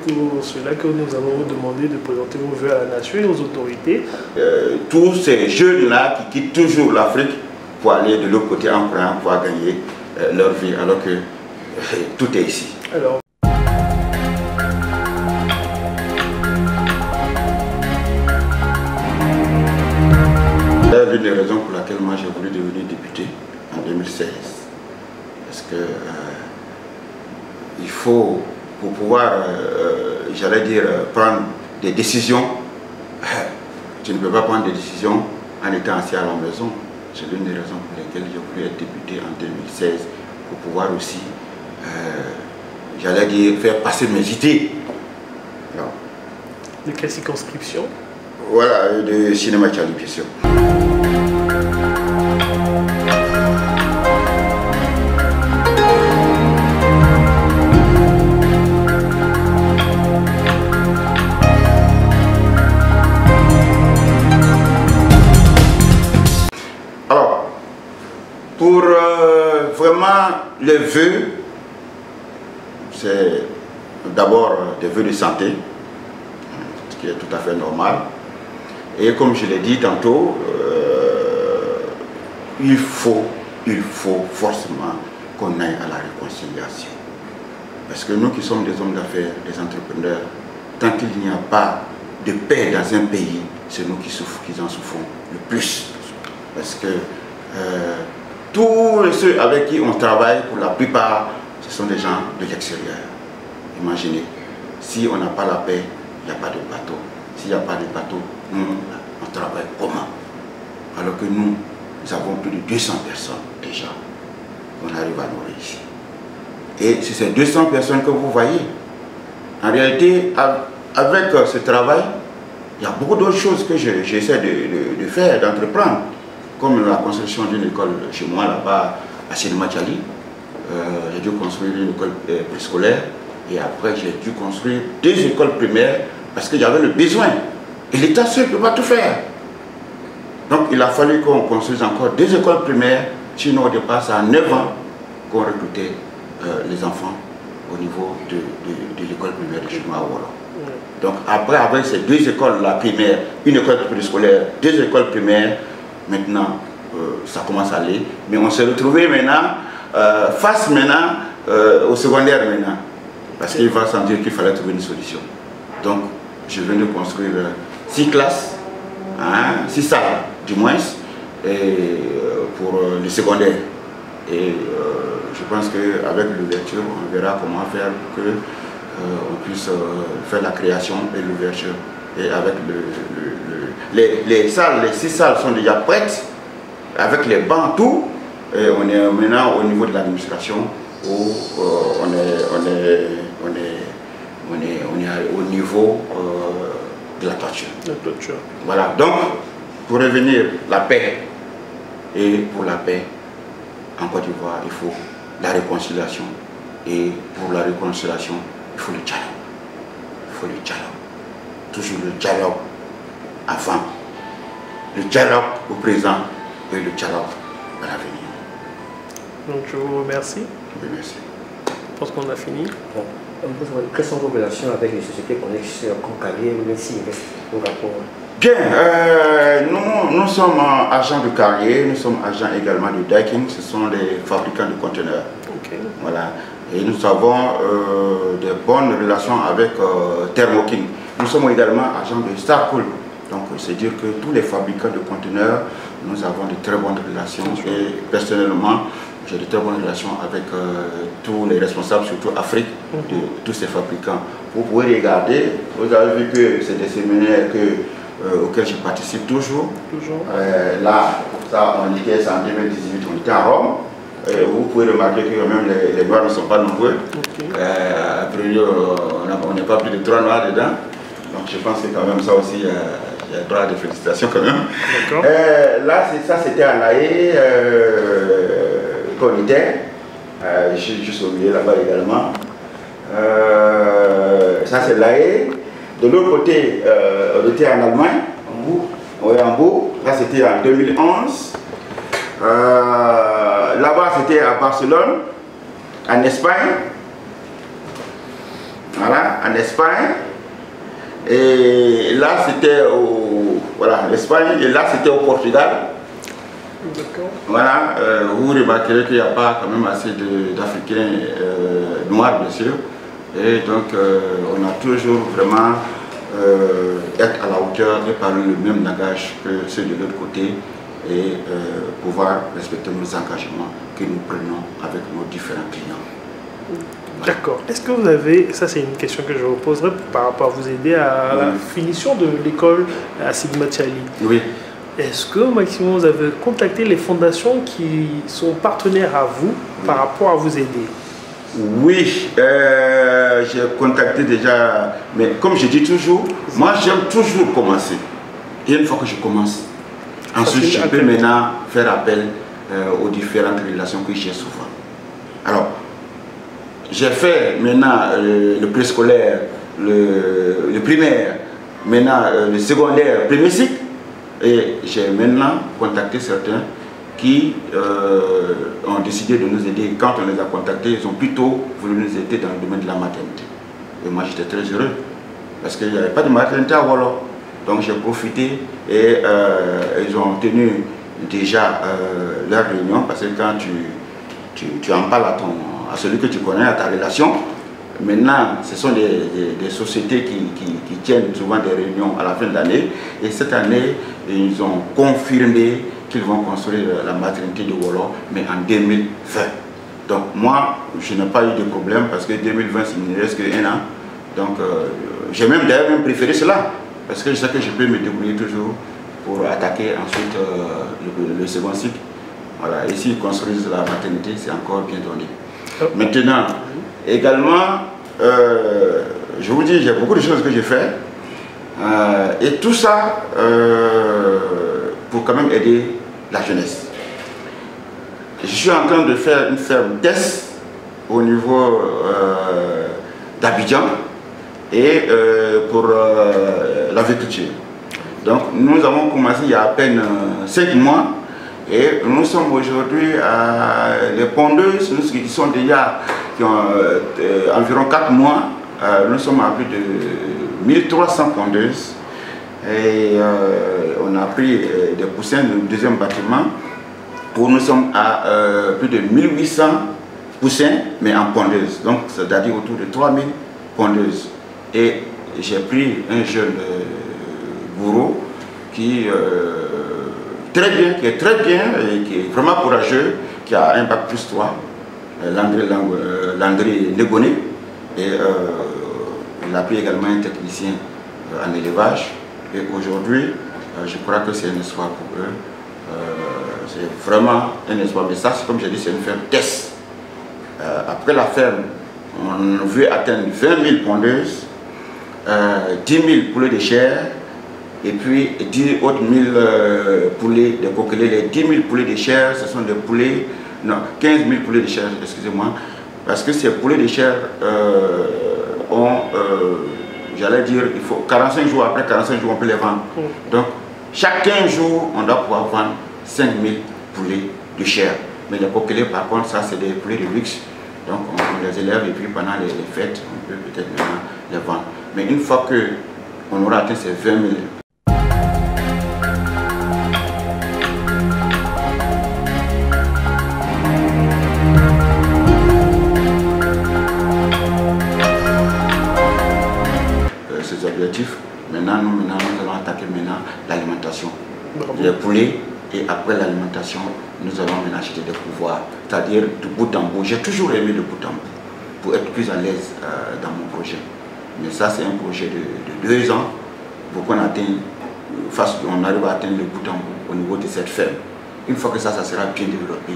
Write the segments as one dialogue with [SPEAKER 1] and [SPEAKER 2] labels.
[SPEAKER 1] pour cela que nous allons vous demander de présenter vos vœux à la nation et aux autorités.
[SPEAKER 2] Tous ces jeunes-là qui quittent toujours l'Afrique pour aller de l'autre côté en croyant pouvoir gagner leur vie, alors que tout est ici.
[SPEAKER 1] Alors,
[SPEAKER 2] l'une des raisons pour laquelle moi j'ai voulu devenir député en 2016. Parce que il faut, pour pouvoir, j'allais dire, prendre des décisions, tu ne peux pas prendre des décisions en étant assis à la maison. C'est l'une des raisons pour lesquelles j'ai voulu être député en 2016, pour pouvoir aussi, j'allais dire, faire passer mes idées. Non.
[SPEAKER 1] De quelle circonscription?
[SPEAKER 2] Voilà, de Cinéma Tchali, bien sûr. Alors, pour vraiment les vœux, c'est d'abord des vœux de santé, ce qui est tout à fait normal. Et comme je l'ai dit tantôt, il faut forcément qu'on aille à la réconciliation. Parce que nous qui sommes des hommes d'affaires, des entrepreneurs, tant qu'il n'y a pas de paix dans un pays, c'est nous qui en souffrons le plus. Parce que tous ceux avec qui on travaille, pour la plupart, ce sont des gens de l'extérieur. Imaginez, si on n'a pas la paix, il n'y a pas de bateau. S'il n'y a pas de bateau, nous, on travaille comment? Alors que nous avons plus de 200 personnes déjà qu'on arrive à nourrir ici. Et c'est ces 200 personnes que vous voyez. En réalité, avec ce travail, il y a beaucoup d'autres choses que j'essaie de faire, d'entreprendre. Comme la construction d'une école chez moi, là-bas, à Cinéma Tchali. J'ai dû construire une école préscolaire. Et après, j'ai dû construire 2 écoles primaires parce qu'il y avait le besoin. Et l'État seul ne peut pas tout faire. Donc il a fallu qu'on construise encore 2 écoles primaires. Sinon au départ, c'est à 9 ans qu'on recrutait les enfants au niveau de l'école primaire de Chinois Wolo. Donc après, avec ces 2 écoles-là primaires, une école préscolaire, 2 écoles primaires, maintenant ça commence à aller. Mais on s'est retrouvé maintenant, face maintenant au secondaire maintenant. Parce qu'il va sans dire qu'il fallait trouver une solution. Donc je viens de construire 6 classes, 6 salles du moins, et, pour le secondaire. Et je pense qu'avec l'ouverture, on verra comment faire que on puisse faire la création et l'ouverture. Et avec les salles, les 6 salles sont déjà prêtes, avec les bancs, tout. Et on est maintenant au niveau de l'administration où on est au niveau de la toiture. Voilà, donc pour revenir, la paix. Et pour la paix, en Côte d'Ivoire, il faut la réconciliation. Et pour la réconciliation, il faut le dialogue. Il faut le dialogue. Toujours le dialogue avant. Le dialogue au présent et le dialogue à l'avenir.
[SPEAKER 1] Donc je vous remercie.
[SPEAKER 2] Oui, merci.
[SPEAKER 1] Je pense qu'on a fini.
[SPEAKER 3] Bon. Quelles sont vos relations avec les sociétés connexes comme Carrier ou Messi au rapport?
[SPEAKER 2] Bien, nous sommes agents de Carrier, nous sommes agents également de Daikin, ce sont les fabricants de conteneurs.
[SPEAKER 1] Okay.
[SPEAKER 2] Voilà. Et nous avons de bonnes relations avec Thermo King. Nous sommes également agents de Starcool. Donc c'est dire que tous les fabricants de conteneurs, nous avons de très bonnes relations. Et personnellement, j'ai de très bonnes relations avec tous les responsables, surtout Afrique, de tous ces fabricants. Vous pouvez regarder, vous avez vu que c'est des séminaires auxquels je participe toujours. Là, ça, on était en 2018, on était à Rome. Vous pouvez remarquer que même les Noirs ne sont pas nombreux. Après, on n'est pas plus de 3 Noirs dedans. Donc je pense que quand même ça aussi, il y a droit de félicitations quand même. Là, ça c'était à Naé, qu'on était. Je suis juste au milieu là-bas également. Ça c'est Naé. De l'autre côté, on était en Allemagne, en Hambourg. Là c'était en 2011. Là-bas c'était à Barcelone, en Espagne. voilà, en Espagne. Et là, c'était au... Voilà, l'Espagne. Et là, c'était au Portugal.
[SPEAKER 1] D'accord.
[SPEAKER 2] Voilà, vous remarquerez qu'il n'y a pas quand même assez d'Africains noirs, bien sûr. Et donc, on a toujours vraiment être à la hauteur et parler le même langage que ceux de l'autre côté et pouvoir respecter nos engagements que nous prenons avec nos différents clients.
[SPEAKER 1] D'accord. Est-ce que vous avez, ça c'est une question que je vous poserai par rapport à vous aider à la finition de l'école à Sigma Tchali.
[SPEAKER 2] Oui.
[SPEAKER 1] Est-ce que au maximum vous avez contacté les fondations qui sont partenaires à vous par rapport à vous aider?
[SPEAKER 2] Oui, j'ai contacté déjà, mais comme je dis toujours, moi j'aime toujours commencer. Et une fois que je commence, ensuite je peux maintenant faire appel aux différentes relations que j'ai souvent. Alors, j'ai fait maintenant le préscolaire, le primaire, maintenant le secondaire, premier cycle, et j'ai maintenant contacté certains qui ont décidé de nous aider. Quand on les a contactés, ils ont plutôt voulu nous aider dans le domaine de la maternité. Et moi j'étais très heureux, parce qu'il n'y avait pas de maternité à Wolo. Donc j'ai profité et ils ont tenu déjà leur réunion, parce que quand tu en parles à celui que tu connais, à ta relation, maintenant ce sont des sociétés qui tiennent souvent des réunions à la fin de l'année. Et cette année, ils ont confirmé qu'ils vont construire la maternité de Wolo, mais en 2020. Donc moi, je n'ai pas eu de problème, parce que 2020, il ne reste qu'un an. Donc j'ai d'ailleurs même préféré cela, parce que je sais que je peux me débrouiller toujours pour attaquer ensuite le second cycle. Voilà, et s'ils construisent la maternité, c'est encore bien donné. Maintenant, également, je vous dis, j'ai beaucoup de choses que j'ai fait. Et tout ça pour quand même aider la jeunesse. Je suis en train de faire une ferme test au niveau d'Abidjan et pour l'agriculture. Donc nous avons commencé il y a à peine 5 mois et nous sommes aujourd'hui à les pondeuses, nous qui sont déjà qui ont environ 4 mois, nous sommes à plus de 1300 pondeuses et on a pris des poussins du deuxième bâtiment où nous sommes à plus de 1800 poussins mais en pondeuses, donc c'est-à-dire autour de 3000 pondeuses. Et j'ai pris un jeune bourreau qui est très bien et qui est vraiment courageux, qui a un bac plus 3, Landry Legoné, et il a pris également un technicien en élevage. Et aujourd'hui, je crois que c'est un espoir pour eux. C'est vraiment un espoir. Mais ça, comme j'ai dit, c'est une ferme test. Après la ferme, on veut atteindre 20 000 pondeuses, 10 000 poulets de chair, et puis 10 autres 1000 poulets de coqueliers. Les 10 000 poulets de chair, ce sont des poulets, non, 15 000 poulets de chair, excusez-moi, parce que ces poulets de chair ont, j'allais dire, il faut 45 jours, après 45 jours, on peut les vendre. Donc, chaque 15 jours, on doit pouvoir vendre 5 000 poulets de chair. Mais les coqueliers, par contre, ça, c'est des poulets de luxe. Donc, on les élève et puis pendant les fêtes, on peut peut-être maintenant les vendre. Mais une fois qu'on aura atteint ces 20 000, ces objectifs, maintenant nous allons attaquer l'alimentation. Les poulets, et après l'alimentation, nous allons maintenant acheter des pouvoirs, c'est-à-dire du bout en bout. J'ai toujours aimé le bout en bout pour être plus à l'aise dans mon projet. Mais ça, c'est un projet de 2 ans pour qu'on atteigne, on arrive à atteindre le bout en bout au niveau de cette ferme. Une fois que ça sera bien développé,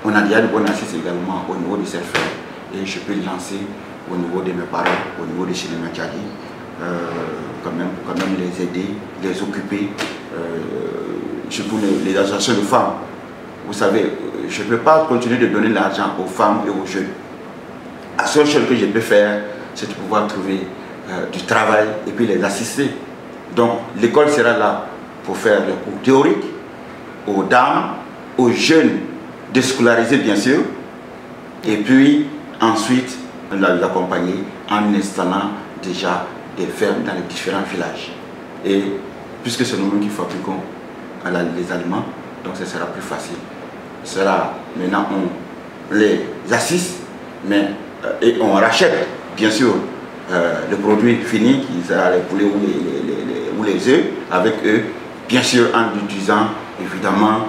[SPEAKER 2] on a déjà de bonnes assises également au niveau de cette ferme. Et je peux le lancer au niveau de mes parents, au niveau de Sigma Tchali, quand même les aider, les occuper, surtout les associations de femmes. Vous savez, je ne peux pas continuer de donner l'argent aux femmes et aux jeunes. La seule chose que je peux faire, c'est de pouvoir trouver du travail et puis les assister. Donc l'école sera là pour faire les cours théoriques aux dames, aux jeunes déscolarisés bien sûr, et puis ensuite l'accompagner en installant déjà des fermes dans les différents villages. Et puisque c'est nous-mêmes qui fabriquons les aliments, donc ce sera plus facile. Maintenant, on les assiste, mais, et on rachète, bien sûr, le produit fini, qui sera les poulets ou les œufs, avec eux, bien sûr, en utilisant évidemment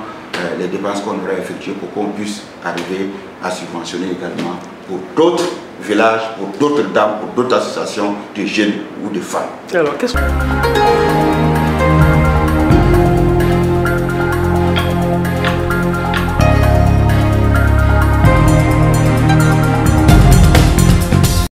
[SPEAKER 2] les dépenses qu'on aurait effectuées pour qu'on puisse arriver à subventionner également pour d'autres villages, pour d'autres dames, pour d'autres associations de jeunes ou de femmes.
[SPEAKER 1] Alors, qu'est-ce que...